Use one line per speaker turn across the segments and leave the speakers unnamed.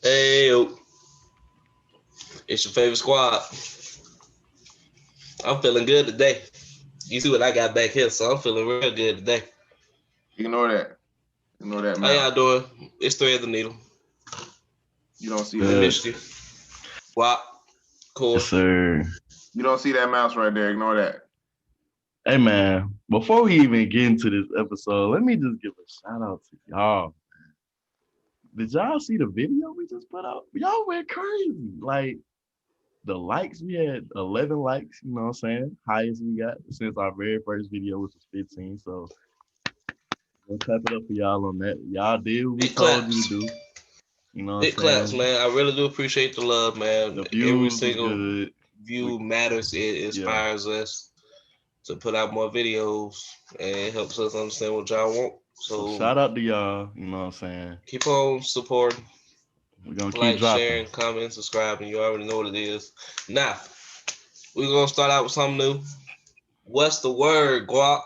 Hey, it's your favorite squad. I'm feeling good today. You see what I got back here, so I'm feeling real good today.
Ignore that. Ignore that
How y'all
mouse.
doing? It's Thread the Needle.
You don't see
We
that.
Good.
missed you. Wop,
Yes,
Core.
sir.
You don't see that mouse right there. Ignore that.
Hey, man, before we even get into this episode, let me just give a shout out to y'all. Did y'all see the video we just put out? Y'all went crazy. Like, the likes, we had 11 likes, you know what I'm saying? Highest we got since our very first video, which was 15. So, we'll clap it up for y'all on that. Y'all did what we
Big
told you to
claps.
do. You know what I'm
Big claps,
saying?
man. I really do appreciate the love, man.
The
Every
views was
single
good.
view
We,
matters. It
yeah.
inspires us to put out more videos and it helps us understand what y'all want.
So,
So
shout out to y'all. You know what I'm saying?
keep on supporting,
We're going to keep
like,
dropping.
sharing, comment, subscribing. You already know what it is. Now, we're gonna start out with something new. What's the word, Guap?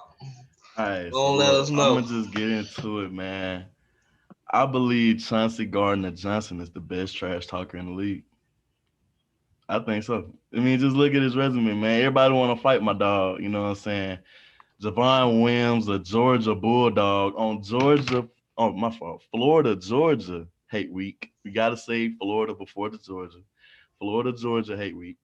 All right, so
Don't let us
look, I'm
know.
gonna just get into it, man. I believe Chauncey Gardner Johnson is the best trash talker in the league. I think so. I mean, just look at his resume, man. Everybody want to fight my dog. You know what I'm saying? Javon Williams, a Georgia Bulldog on Georgia. Oh, my fault. Florida, Georgia hate week. We gotta say Florida before the Georgia. Florida, Georgia hate week.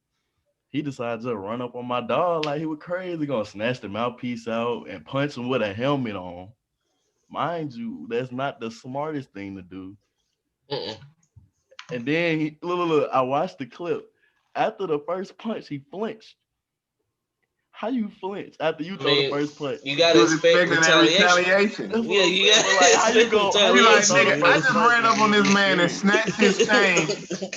He decided to run up on my dog like he was crazy, gonna snatch the mouthpiece out and punch him with a helmet on. Mind you, that's not the smartest thing to do.
Mm-mm.
And then look, I watched the clip. After the first punch, he flinched. How you flinch after you
I
throw the
mean,
first punch?
you
He
gotta
was
expect
expecting that
retaliation.
retaliation.
That's what
Yeah,
I'm
you
saying. But
gotta
like,
expect
how
He
you gonna
like,
retaliation,
throw the
nigga, I
man.
first
just
punch
ran
and
up on
then
this
get
man and
serious?
snatched his chain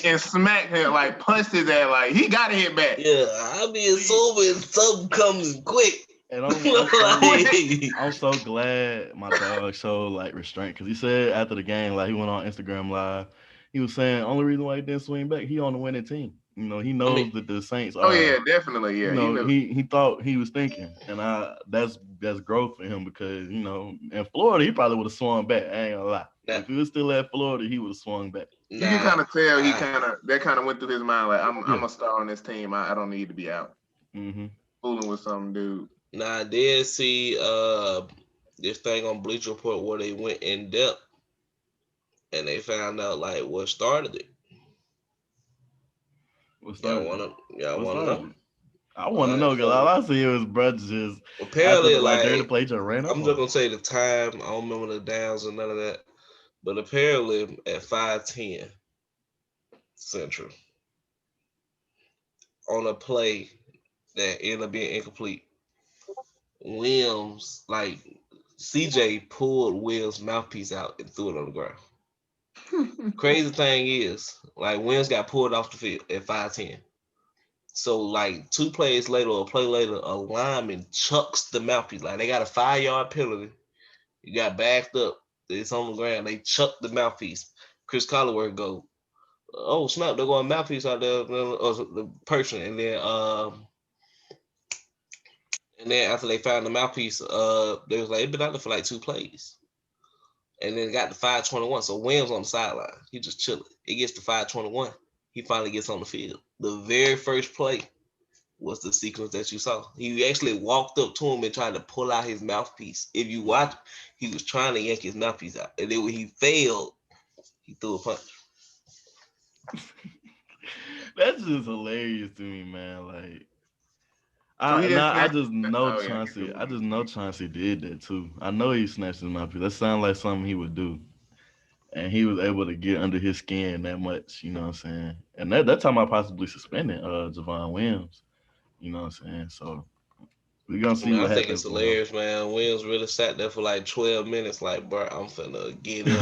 and smacked him, like punched his ass. Like he got to hit back.
Yeah, I be
See,
assuming something comes quick.
and
Quick.
I'm so glad my dog showed like restraint because he said after the game, like he went on Instagram live, he was saying only reason why he didn't swing back, he on the winning team. You know, he
I mean,
knows that the Saints
Oh
are.
yeah, definitely.
You
Yeah, he
know,
knew.
he thought he was thinking, and that's growth for him because in Florida he probably would have swung back. I ain't gonna lie.
nah,
If he was still at Florida, he would have swung back.
You can
nah.
kind of tell he
I,
kind of that kind of went through his mind. Like I'm
Yeah.
a star on this team. I don't need to be out
Mm-hmm.
fooling with some dude.
I did see this thing on Bleacher Report where they went in depth and they found out like what started it.
What
Y'all
started it?
wanna y'all
What
wanna
started
know?
it? I
All
want to
right,
know because all
so
I see was brothers just after
apparently,
the like during the
like,
play just ran up
I'm just
on him.
gonna say the time. I don't remember the downs or none of that. But apparently, at 5:10 Central, on a play that ended up being incomplete, Williams, like, CJ pulled Williams' mouthpiece out and threw it on the ground. Crazy thing is, like, Williams got pulled off the field at 5:10. So, like, two plays later or a play later, a lineman chucks the mouthpiece. Like, they got a 5 yard penalty. You got backed up. It's on the ground. They chuck the mouthpiece. Chris Collinsworth go, oh snap! They're going mouthpiece out there, or the person, and then after they found the mouthpiece, they was like it been out there for like 2 plays, and then got to 5:21. So Williams on the sideline, he just chilling. It gets to 5:21. He finally gets on the field. The very first play was the sequence that you saw. He actually walked up to him and tried to pull out his mouthpiece. If you watch, he was trying to yank his mouthpiece out, and then when he failed, he threw a punch.
That's just hilarious to me, man. Like
So he didn't
I
snatch.
just know
Oh yeah, I get
Chauncey.
what
I
you
just
mean.
know Chauncey did that too. I know he snatched his mouthpiece. That sounds like something he would do. And he was able to get under his skin that much, you know what I'm saying? And that time I possibly suspended Javon Williams, you know what I'm saying? So we're gonna
I
see
mean, I
what
think it's
happens with him.
hilarious, man. Williams really sat there for like 12 minutes, like, bro, I'm finna get him.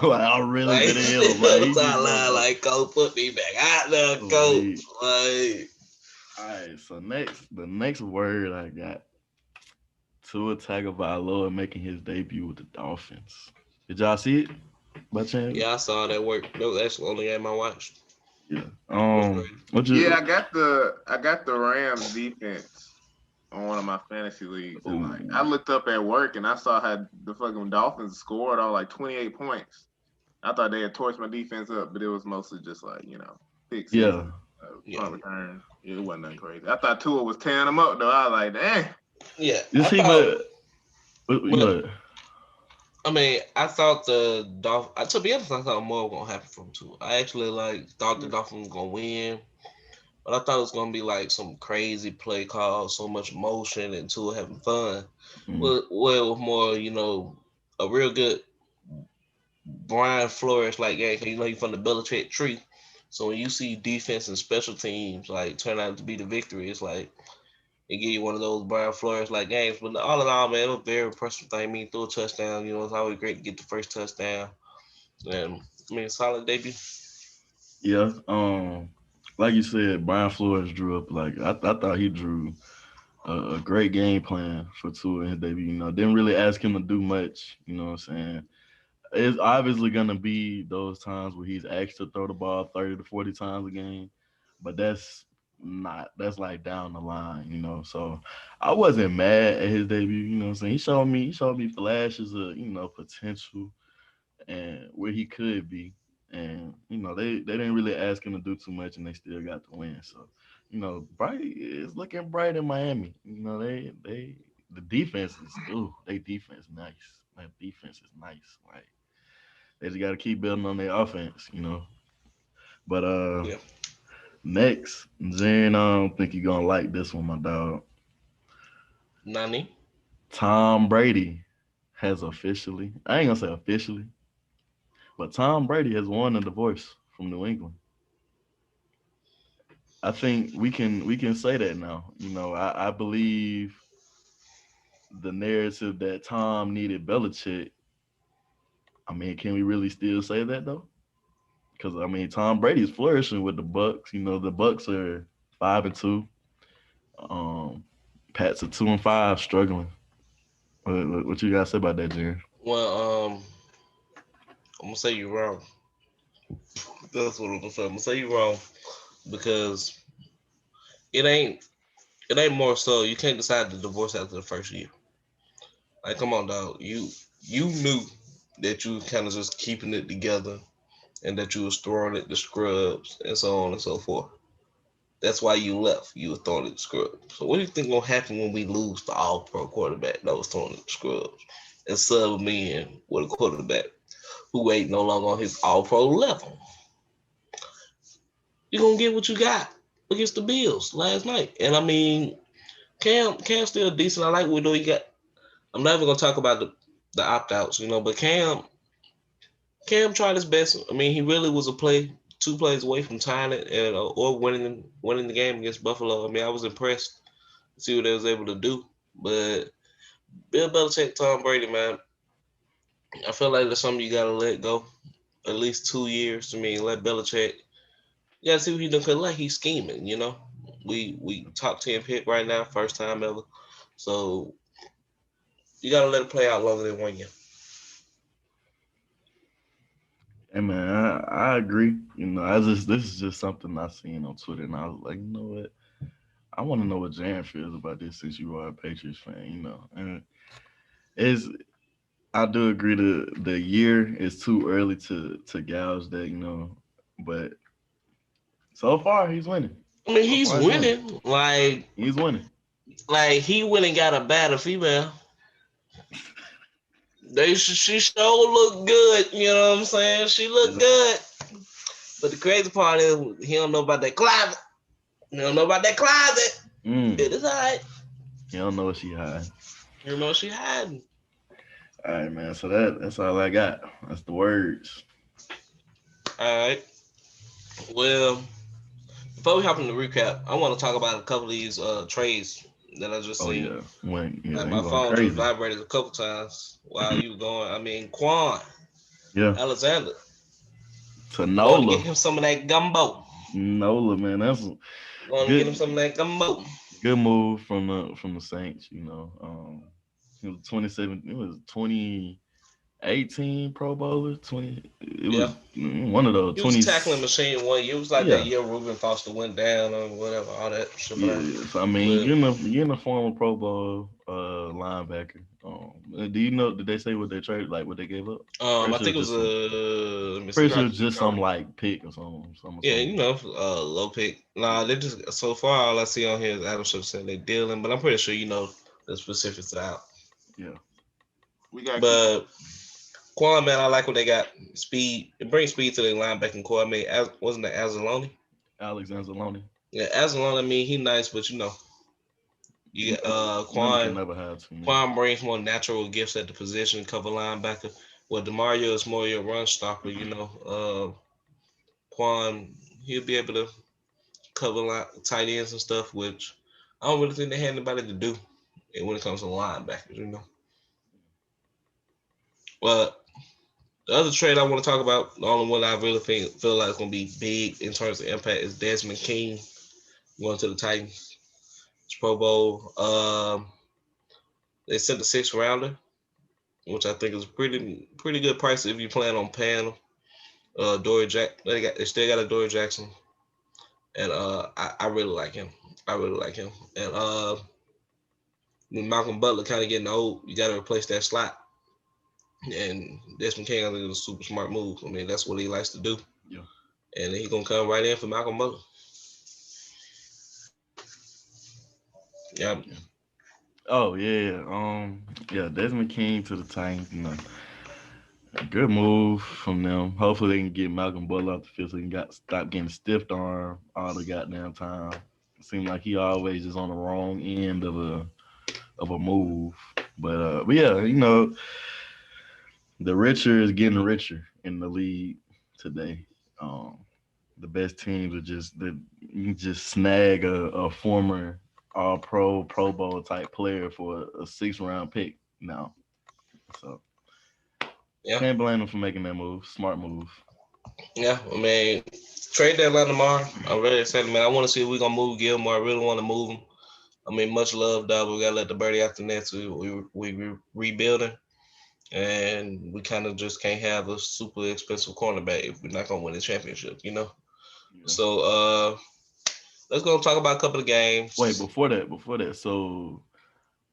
Like I really
Like,
been in him.
sitting
Like
on the
he just
sideline,
wanted
like, coach, put me back out there,
to
coach.
leave.
Like,
All right, so the next word I got Tua Tagovailoa making his debut with the Dolphins. Did y'all see it by chance?
yeah, I saw that work. That was actually the only game I watched.
Yeah.
It was great.
What
Yeah,
you?
I got the Rams defense on one of my fantasy leagues, and like I
Ooh,
looked up at work and I saw how the fucking Dolphins scored all like 28 points. I thought they had torched my defense up, but it was mostly just like pick six,
Yeah.
punt return. It wasn't nothing crazy. I thought Tua was tearing them up though. I was like, dang.
Yeah,
You
I
see,
thought. Well,
but
I mean, I thought the Dolphins. To be honest, I thought more was gonna happen from two. I actually thought the Dolphins were gonna win, but I thought it was gonna be like some crazy play call, so much motion, and two having fun. Well, with more, a real good Brian Flores like game. You from the Belichick tree. So when you see defense and special teams like turn out to be the victory, it's like it give you one of those Brian Flores like games. But all in all, man, it was a very impressive thing. I mean, threw a touchdown. It's always great to get the first touchdown. And I mean, solid debut.
yeah, like you said, Brian Flores drew up like I thought he drew a great game plan for Tua in his debut. Didn't really ask him to do much. You know what I'm saying? It's obviously gonna be those times where he's asked to throw the ball 30 to 40 times a game, but that's like down the line. So I wasn't mad at his debut. You know what I'm saying? He showed me flashes of potential and where he could be. And they didn't really ask him to do too much, and they still got the win. So bright is looking bright in Miami. They the defense is they defense nice. That defense is nice. Like they just got to keep building on their offense. But
Yeah.
next, Zen, I don't think you're gonna like this one, my dog.
Nani?
Tom Brady has officially, I ain't gonna say officially, but Tom Brady has won a divorce from New England. I think we can say that now. I believe the narrative that Tom needed Belichick. I mean, can we really still say that though? Because I mean, Tom Brady's flourishing with the Bucks. The Bucks are 5-2. Um, Pats are 2-5, struggling. What you guys say about that, Jared?
Well, I'm gonna say you're wrong. That's what I'm gonna say. I'm gonna say you're wrong because it ain't it ain't more so you can't decide to divorce after the first year. Like, come on, dog. You knew that you kind of just keeping it together and that you was throwing it to scrubs and so on and so forth. That's why you left. You were throwing it to scrubs. So what do you think gonna happen when we lose the All Pro quarterback that was throwing it to scrubs and sub me in with a quarterback who ain't no longer on his All Pro level? You're gonna get what you got against the Bills last night. And I mean, Cam still decent. I like what he got. I'm not even gonna talk about the opt outs, but Cam tried his best. I mean, he really was two plays away from tying it and or winning the game against Buffalo. I mean, I was impressed to see what they was able to do. But Bill Belichick, Tom Brady, man, I feel like that's something you gotta let go. At least 2 years to me. Let Belichick. You gotta see what he doing. Cause like he's scheming. We top 10 pick right now, first time ever. So you gotta let it play out longer than 1 year.
Hey man, I agree. This is just something I seen on Twitter, and I was like, you know what? I want to know what Jarren feels about this since you are a Patriots fan. And is I do agree the year is too early to gouge that. But so far he's winning.
I mean,
So
he's
far he's winning.
winning. Like,
He's winning.
he went and got a better female. She sure look good. You know what I'm saying? She look good. But the crazy part is he don't know about that closet. He don't know about that closet. It is all right.
You don't know what she hiding.
You know what she hiding.
All right, man. So that's all I got. That's the words.
All right. Well, before we hop into the recap, I want to talk about a couple of these trades that I just seen.
Yeah.
Like
You
my
going
phone
crazy.
just vibrated a couple times while you were going. I mean, Quan.
Yeah.
Alexander.
To
Going to
Nola.
get him some of that gumbo.
Nola, man. That's
Going to get him some of that gumbo.
good move from the Saints. It was 27. It was 2018 Pro Bowler. It
Yeah.
was one of those
He was
20.
a tackling machine one year. It was like
Yeah.
that year Reuben Foster went down or whatever, all that shit.
Yeah. So I mean,
But
you're in a former Pro Bowl linebacker. Do you know? Did they say what they traded? Like what they gave up?
I
Pretty sure
think
it's
it was
just some.
let me see.
Pretty sure it's just some like pick or something.
Yeah,
Some.
low pick. Nah, they just so far all I see on here is Adam Schefter saying they dealing, but I'm pretty sure the specifics are out.
Yeah.
We gotta keep.
But Quan, man, I like what they got. Speed. It brings speed to their linebacking core. I mean, wasn't that Azaloni?
Alex Anzalone.
Yeah, Azaloni. I mean, he nice, but you
Money can
Quan.
never have too many.
Quan brings more natural gifts at the position, cover linebacker. Well, Demario is more your run stopper. Quan, he'll be able to cover tight ends and stuff, which I don't really think they had anybody to do when it comes to linebackers. But the other trade I want to talk about, the only one I really feel like is going to be big in terms of impact is Desmond King going to the Titans. It's Pro Bowl. They sent the sixth rounder, which I think is pretty good price if you plan on paying them. Dory Jack, they still got a Dory Jackson, and I really like him. I really like him. And when Malcolm Butler kind of getting old, you got to replace that slot. And Desmond King, I think, is a super smart move. I mean, that's what he likes to do.
Yeah.
And he's gonna come right in for Malcolm Butler. Yeah.
Oh yeah. Yeah. Desmond King to the Titans. Good move from them. Hopefully they can get Malcolm Butler off the field so he can stop getting stiffed arm all the goddamn time. It seems like he always is on the wrong end of a move. But yeah, the richer is getting richer in the league today. Um, the best teams are just that you just snag a former all Pro Bowl type player for a 6th round pick now. So
Yeah.
can't blame them for making that move. Smart move.
Yeah. I mean, trade deadline tomorrow. I'm really excited, man. I want to see if we're gonna move Gilmore. I really want to move him. I mean, much love, dog. We gotta let the birdie out the net. So we rebuilding, and we kind of just can't have a super expensive cornerback if we're not gonna win the championship.
Yeah.
So let's go talk about a couple of
Wait,
games.
before that, so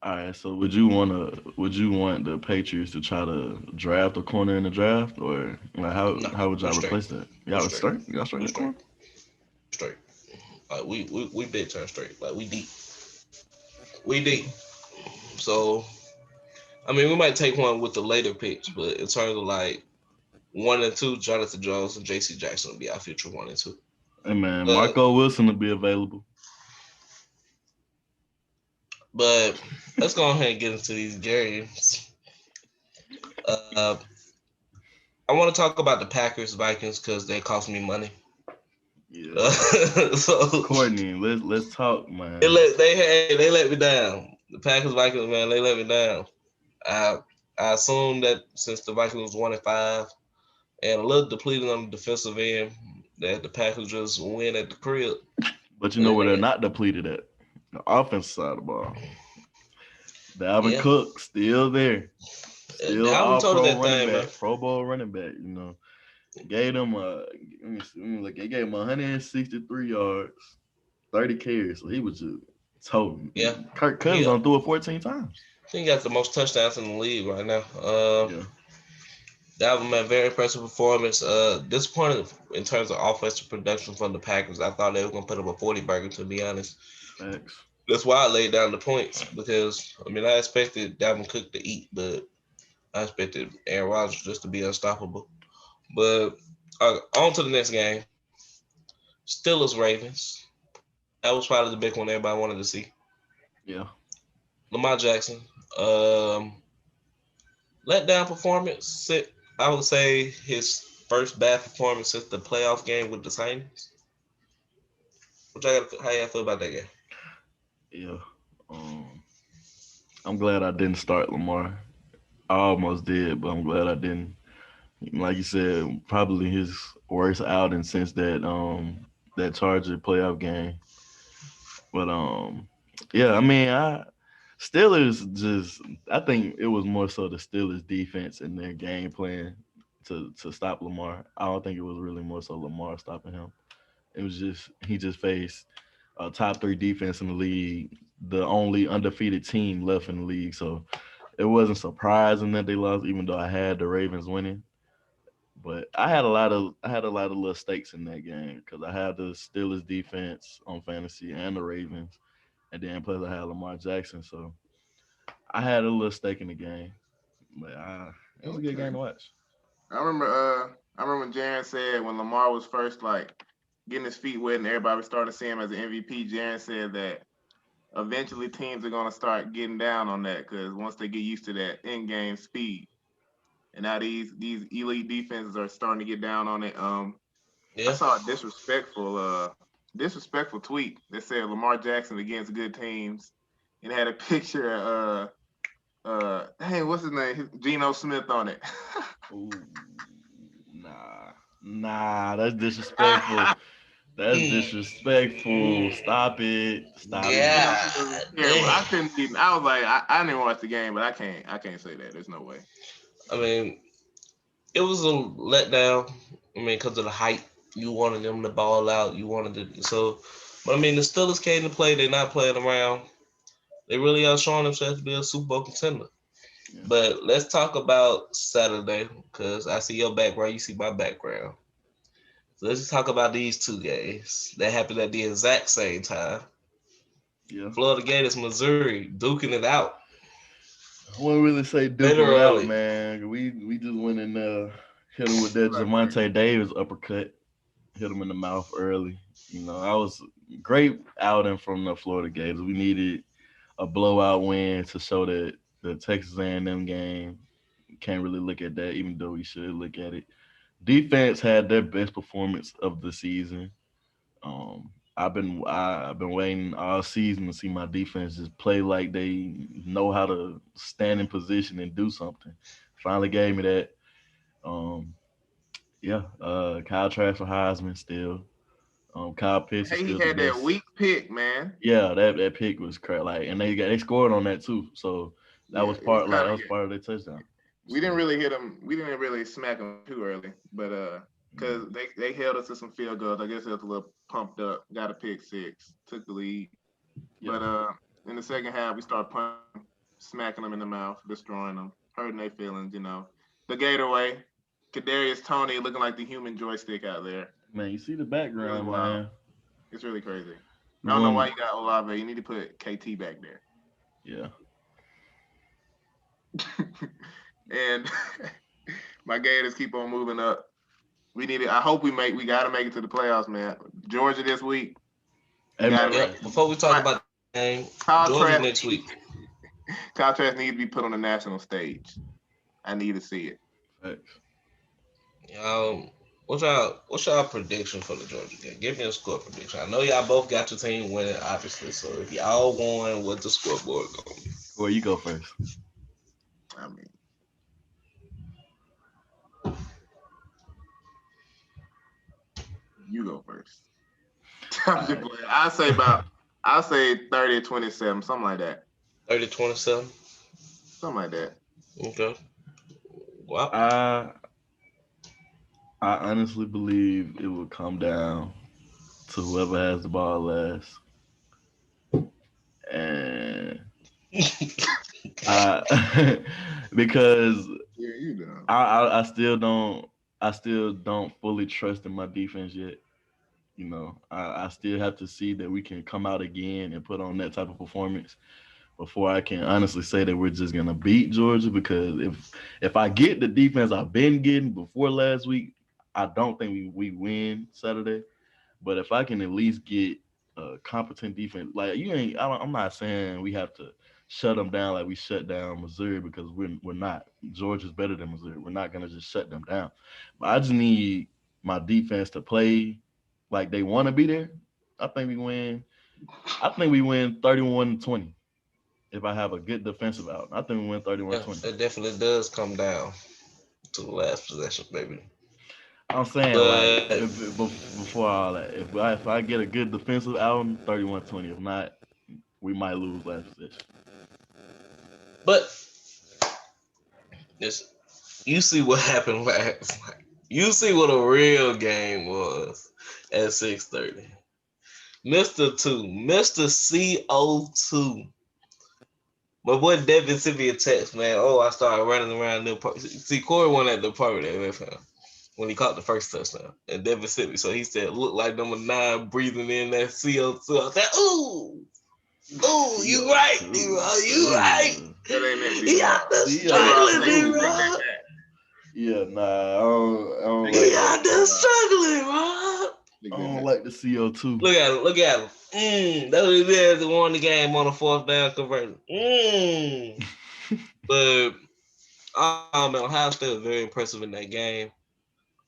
all right, so would you want the Patriots to try to draft a corner in the draft, or like
No,
how would
we're
y'all
straight.
replace that?
We're
Y'all would
straight.
start? Y'all straight
We're
in the corner?
straight. Straight. Like we big turn straight. Like we deep. We deep. So I mean, we might take one with the later picks, but in terms of like 1 and 2, Jonathan Jones and J.C. Jackson will be our future 1 and 2.
Hey man,
But
Marco Wilson will be available.
but let's go ahead and get into these games. Uh, I want to talk about the Packers Vikings because they cost me money.
Yeah.
So
Courtney, let's talk,
they
man.
let me down. The Packers Vikings, man, they let me down. I I assume that since the Vikings was 1-5 and a little depleted on the defensive end, that the Packers just win at the crib.
But you
And
know
then
where
they
they're
got
not depleted at? The offense side of the ball. Dalvin
yeah.
Cook still there. Still
Dalvin
all
told us
pro
that
running
thing, man.
back, Pro Bowl running back, Gave them look, they gave him 163 yards, 30 carries. So he was just total.
Yeah,
Kirk Cousins
he
on threw it 14 times.
he got the most touchdowns in the league right now.
Yeah.
Dalvin man, very impressive performance. Disappointed in terms of offensive production from the Packers. I thought they were gonna put up a 40 burger, to be honest.
Facts.
That's why I laid down the points because I mean I expected Dalvin Cook to eat, but I expected Aaron Rodgers just to be unstoppable. But on to the next game. Steelers Ravens. That was probably the big one everybody wanted to see.
Yeah.
Lamar Jackson. Um, Let down performance. I would say his first bad performance since the playoff game with the Saints. How y'all feel about that game?
Yeah. Um, I'm glad I didn't start Lamar. I almost did, but I'm glad I didn't. Like you said, probably his worst outing since that Charger playoff game. But yeah, I mean, Steelers just I think it was more so the Steelers defense and their game plan to stop Lamar. I don't think it was really more so Lamar stopping him. It was just he just faced a top 3 defense in the league, the only undefeated team left in the league. So It wasn't surprising that they lost, even though I had the Ravens winning. But I had a lot of little stakes in that game because I had the Steelers defense on fantasy and the Ravens, and then plus I had Lamar Jackson, so I had a little stake in the game. But it was a good game
Okay.
to watch.
I remember when Jarren said when Lamar was first like getting his feet wet and everybody was starting to see him as an MVP. Jarren said that eventually teams are gonna start getting down on that because once they get used to that in game speed, and now these elite defenses are starting to get down on it. I
Yeah.
saw a disrespectful tweet that said Lamar Jackson against good teams, and had a picture of hey, what's his name? Geno Smith on it.
Ooh, nah, that's disrespectful. That's
Mm,
disrespectful.
mm,
Stop it. Stop
You
it.
know,
yeah.
it was terrible.
Dang.
I couldn't even. I was like, I didn't watch the game, but I can't say that. There's no way.
I mean, it was a letdown. I mean, because of the hype, you wanted them to ball out. You wanted to so. But I mean, the Steelers came to play. They're not playing around. They really are showing themselves to be a Super Bowl contender.
Yeah.
But let's talk about Saturday because I see your background. You see my background. So let's just talk about these two games that happened at the exact same time.
Yeah.
Florida Gators, Missouri, duking it out
I wouldn't really say duking it out,
literally.
man. We just went and hit him with that
Right, right.
Javante Davis uppercut. Hit him in the mouth early. I was great outing from the Florida Gators. We needed a blowout win to show that the Texas A&M game can't really look at that, even though we should look at it. Defense had their best performance of the season. I've been waiting all season to see my defense just play like they know how to stand in position and do something. Finally gave me that. Um, yeah, Kyle Trask for Heisman still. Kyle Pitts is
Hey, he
still the
had that
best.
weak pick, man.
Yeah, that pick was crazy. Like, and they scored on that too. So
Yeah, it was kind
that
of.
was part of their touchdown.
We didn't
So
really hit him. We didn't really smack him too early, but
yeah,
because they held us to some field goals. I guess it was a little pumped up. Got a pick six, took the lead.
yeah,
But in the second half, we started punching, smacking them in the mouth, destroying them, hurting their feelings. The Gator way. Kadarius Tony looking like the human joystick out there.
man. You see the
Really
background,
wild.
man.
It's really crazy.
We
I don't know why
won.
you got Olave. You need to put KT back there.
Yeah,
And my Gators keep on moving up. We need it. I hope we make. We got to make it to the playoffs, man. Georgia this week. We
hey
got to
man.
make
Yep.
it.
Before we talk
My
about the game, Georgia
contrast.
next week.
Contrast needs to be put on the national stage. I need to see it.
Facts.
Um, what's y'all prediction for the Georgia game? Give me a score prediction. I know y'all both got your team winning, obviously. So if y'all won, what the scoreboard gonna be?
Where you go first?
I mean, you go first. I'm
All
just
right.
playing. I'll say 30-27, something like that.
30-27.
Something like that.
Okay. Well,
I I honestly believe it will come down to whoever has the ball last, and I because
Yeah, you know.
I still don't fully trust in my defense yet. I still have to see that we can come out again and put on that type of performance before I can honestly say that we're just gonna beat Georgia. Because if I get the defense I've been getting before last week, I don't think we win Saturday. But if I can at least get a competent defense, like you ain't, I'm not saying we have to shut them down like we shut down Missouri, because we're not. Georgia's better than Missouri. We're not gonna just shut them down. But I just need my defense to play like they want to be there. I think we win. I think we win 31-20 if I have a good defensive out. I think we win thirty-one
yeah,
twenty.
it definitely does come down to the last possession, baby.
I'm saying like
But
before all that, if I get a good defensive out, 31-20. If not, we might lose last possession.
but this, you see what happened last night. You see what a real game was at 6:30. Mr. Two, Mr. CO2 My boy Devin sent me a text, man. Oh, I started running around the park. See, Corey won at the park at NFL when he caught the first touchdown. And Devin sent me. So he said, look like number 9 breathing in that CO2. I said, ooh, you right, D-Rod. You right.
That ain't it,
He out there struggling, D-Rod.
Yeah, nah, I don't like
He out there struggling, Rod.
I don't like the CO2.
Look at him. That was there that won the game on the 4th down conversion. But man, Ohio State was very impressive in that game.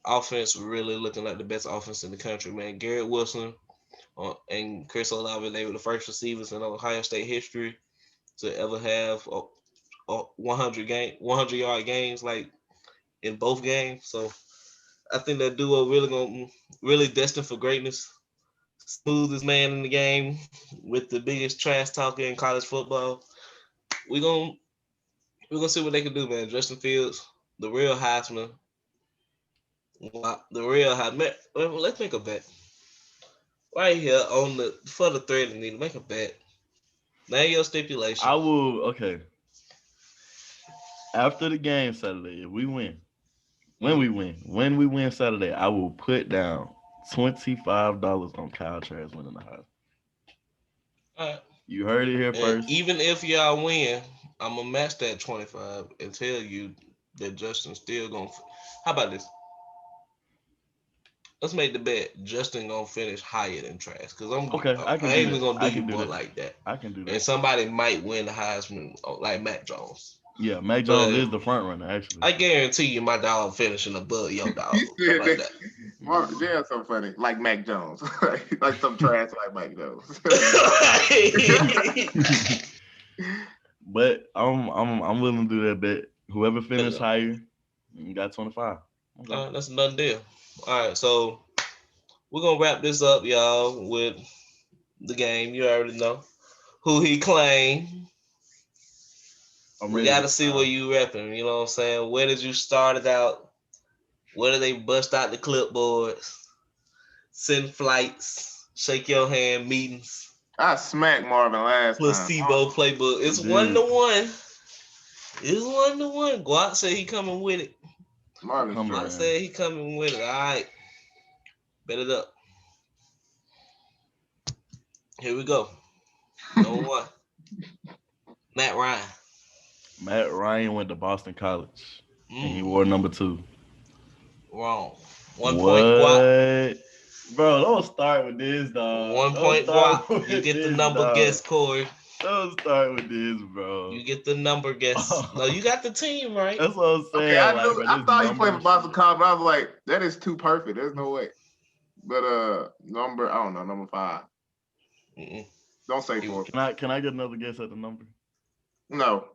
Offense really looking like the best offense in the country, man. Garrett Wilson and Chris Olave, they were the first receivers in Ohio State history to ever have a 100-yard games like in both games. So I think that duo really destined for greatness. Smoothest man in the game with the biggest trash talker in college football. We're gonna see what they can do, man. Justin Fields, the real Heisman. The real Heisman. Let's make a bet. Right here for the thread, you need to make a bet. Name your stipulation.
I will. Okay. After the game Saturday, if we win, when we win Saturday, I will put down $25 on Kyle Trask winning the Heisman.
All right.
You heard it here first.
Even if y'all win, I'm gonna match that 25 and tell you that Justin's still gonna. How about this? Let's make the bet. Justin gonna finish higher than Trask because I ain't even gonna do you boy like that.
I can do that.
And somebody might win the Heisman like Mac Jones.
Yeah, Mac Jones is the front runner, actually.
I guarantee you my dog finishing above your dog.
He said that. Mark, Jarren's so funny, like Mac Jones. Like some trash like Mac Jones.
But I'm willing to do that bet. Whoever finishes higher, you got 25.
Okay. That's a done deal. All right, so we're gonna wrap this up, y'all, with the game. You already know who he claimed. We gotta see where you repping. You know what I'm saying? Where did you start it out? Where did they bust out the clipboards? Send flights, shake your hand meetings.
I smacked Marvin last
Placebo playbook. It's 1-1. It's 1-1. Guat said he coming with it. Guat said he coming with it. All right. Bet it up. Here we go. Number 1. Matt Ryan.
Matt Ryan went to Boston College. And he wore number 2.
Wrong. 1 point Guap.
Bro, don't start with this, dog.
1 point Guap. You get the number guess, Corey.
Don't start with this, bro.
You get the number guess. No, you got the team right.
That's what I'm saying.
Okay, I thought you played for Boston College, but I was like, that is too perfect. There's no way. But number 5. Don't say 4.
Can I get another guess at the number?
No.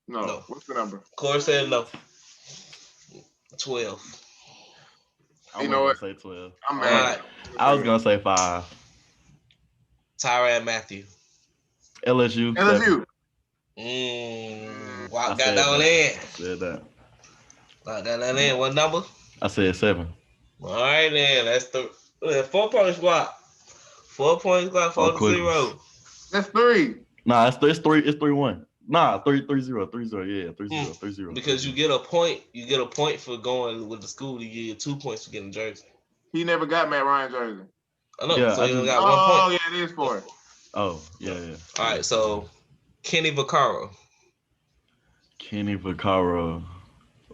What's the number?
Corey said no. 12.
You know what? Say 12.
I'm mad.
I was gonna say 5.
Tyrann Mathieu.
LSU.
Wow, got that one in.
I said that.
Got that in. What number?
I said 7.
All right, then. That's 4 points, Guap. 4 points, Guap. 4-0.
That's 3.
Nah, it's 3. It's 3-1. Nah, 3-0. 3-0. Yeah, 3-0. 3-0.
Because you get a point. You get a point for going with the school. You get 2 points for getting a jersey.
He never got Matt Ryan jersey.
I know. Yeah, so you only got 1 point.
Oh, yeah, it is 4.
Oh, yeah.
All right, so Kenny Vaccaro.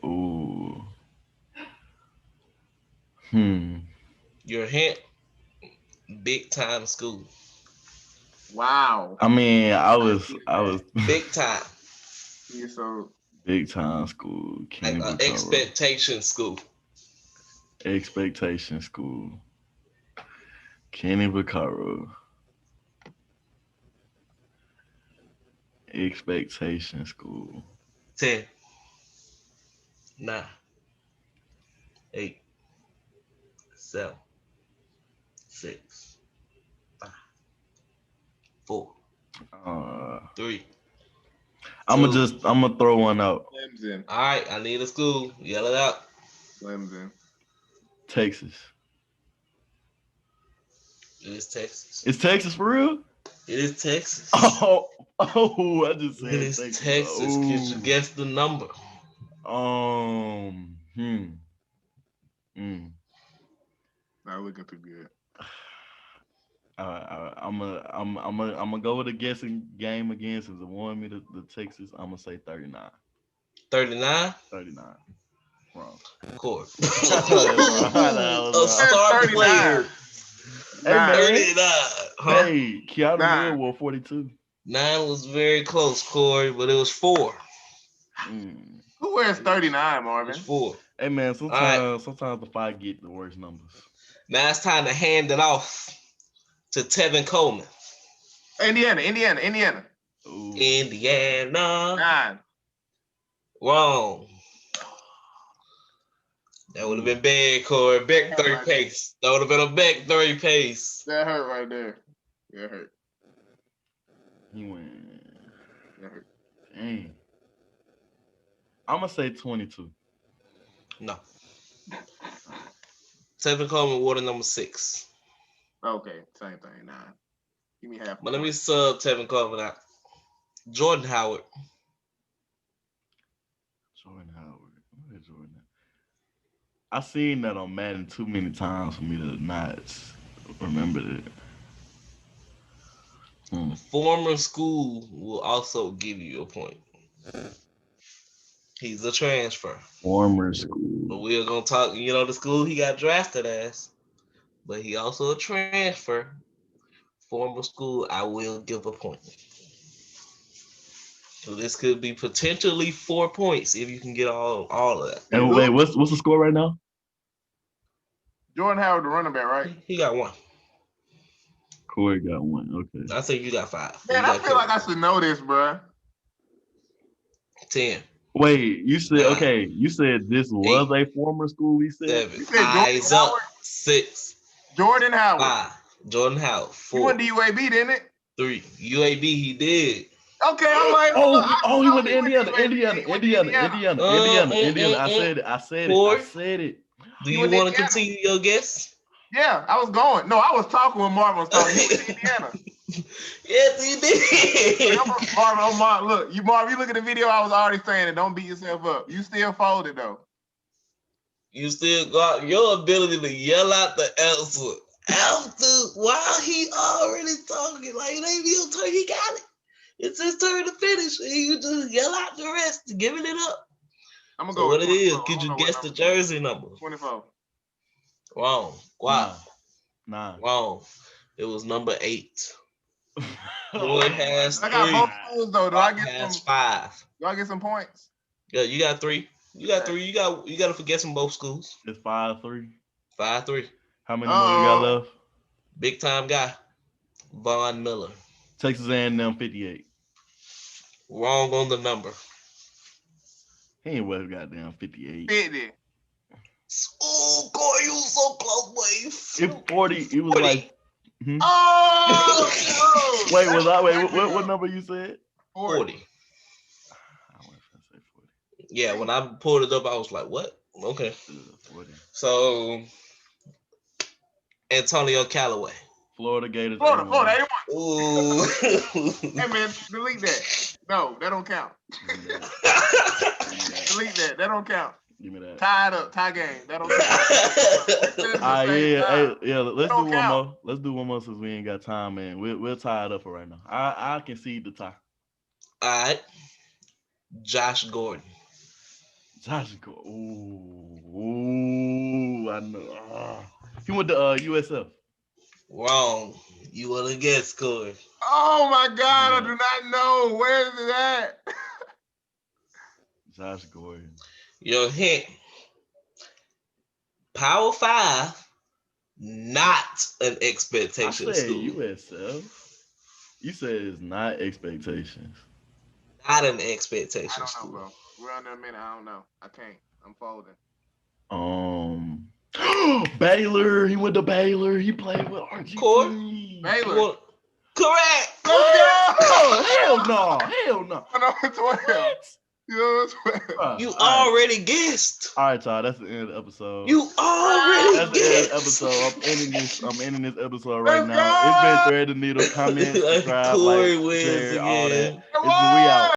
Ooh.
Your hint, big time school.
Wow.
I mean, I was
big time.
Yeah, so
big time school.
Like expectation school.
Expectation school. Kenny Vaccaro. Expectation school.
10, 9, 8, 7, 6, 5, 4, 3.
I'm gonna throw one out.
Clemson.
All right, I need a school. Yell it out.
Clemson.
Texas.
It is Texas.
It's Texas for real?
It is Texas.
Oh, Oh, I just said
It's
Texas.
Texas. Could you guess the number?
Not looking too good.
I'm gonna go with a guessing game again since it won me the Texas. I'm gonna say 39.
39?
39. Wrong.
Corey.
I know that's wrong. I know that
A
was wrong.
star
39.
player.
Hey man,
39. Huh?
hey, Keanu
Nah.
Neal wore 42.
9 was very close, Corey, but it was 4.
Mm.
Who wears 39,
It
Marvin?
was 4.
Hey man,
right.
sometimes the fight get the worst numbers.
Now it's time to hand it off to Tevin Coleman.
Indiana.
Ooh.
Indiana.
9.
Wrong. That would have been bad, Corey. Back 30 pace. That would have been a back 30 pace.
That hurt right there. That hurt.
He went.
That hurt.
Dang. I'm gonna say 22.
No. Tevin Coleman wore the number 6.
Okay, same thing. 9. Give me half.
But let me sub Tevin Coleman out. Jordan Howard.
Jordan Howard. Where is Jordan? I seen that on Madden too many times for me to not remember that.
Former school will also give you a point. He's a transfer.
Former school.
But we're gonna talk, the school he got drafted as. But he also a transfer. Former school, I will give a point. So this could be potentially 4 points if you can get all of that.
And wait, what's the score right now?
Jordan Howard, the running back, right?
He got 1.
Corey got 1. Okay.
I think you got 5.
Man, I feel like I should know this, bro.
10.
Wait, you said
9,
okay. You said this was a former school. We said
7.
You said
Eyes up. 6.
Jordan Howard.
5. Jordan Howard. 4.
He went to UAB, didn't it?
3. UAB. He did.
Okay, I'm like,
he went to Indiana. I said it.
Do you want to continue your guess?
Yeah, I was going. No, I was talking when Marvin was talking. He went to Indiana.
Yes, he did.
Marvin, look, you look at the video. I was already saying it. Don't beat yourself up. You still folded though.
You still got your ability to yell out the answer after while he already talking. Like it ain't your turn. He got it. It's his turn to finish. And you just yell out the rest, giving it up.
I'm gonna
so
go.
What it is? Could you guess the jersey number?
24.
Wrong. Wow.
9.
Wrong. It was number 8. Boy has 3.
I got both schools though. Do I get
has
some?
5.
Do I get some points?
Yeah, you got 3. You got 3. You got to forget some both schools.
It's 5-3.
5-3.
How many more we got left?
Big time guy. Von Miller.
Texas A&M 58.
Wrong on the number.
He ain't well goddamn 58.
50.
Oh, Corey, you was so close, boy.
If 40, it was
40.
like.
Oh!
Wait, what number you said?
40.
I was gonna say 40.
Yeah, when I pulled it up, I was like, what? Okay.
40.
So, Antonio Callaway.
Florida Gators.
Florida, 81.
Ooh.
Hey, man, delete that. No, that don't count. Delete that. That don't count.
Give me that.
Tied up. Tie game. That don't count.
Let's do one more. Let's do one more since we ain't got time, man. We'll tie it up for right now. I concede the tie.
All right. Josh Gordon.
Ooh, I know. He went to USF.
Wrong. You want to guess, Corey.
Oh, my God. I do not know. Where is it at?
Josh Gordon.
Your hint. Power 5, not an expectation
I said
school.
USF. You said it's not expectations.
Not an expectation school.
I don't know, bro. We're under a minute. I don't know. I can't. I'm folding.
Baylor. He went to Baylor. He played with RG.
Corey? Baylor.
Correct.
Let's go.
Hell no.
Number 12. You know what I'm
You
All right.
already guessed.
All right, Todd. That's the end of the episode.
You already
That's the end of the
guessed.
episode. I'm ending this episode right
Let's
now. It's been
go!
Thread the Needle. Comment, subscribe, like,
Corey wins
share, all that.
again.
It's been We Out.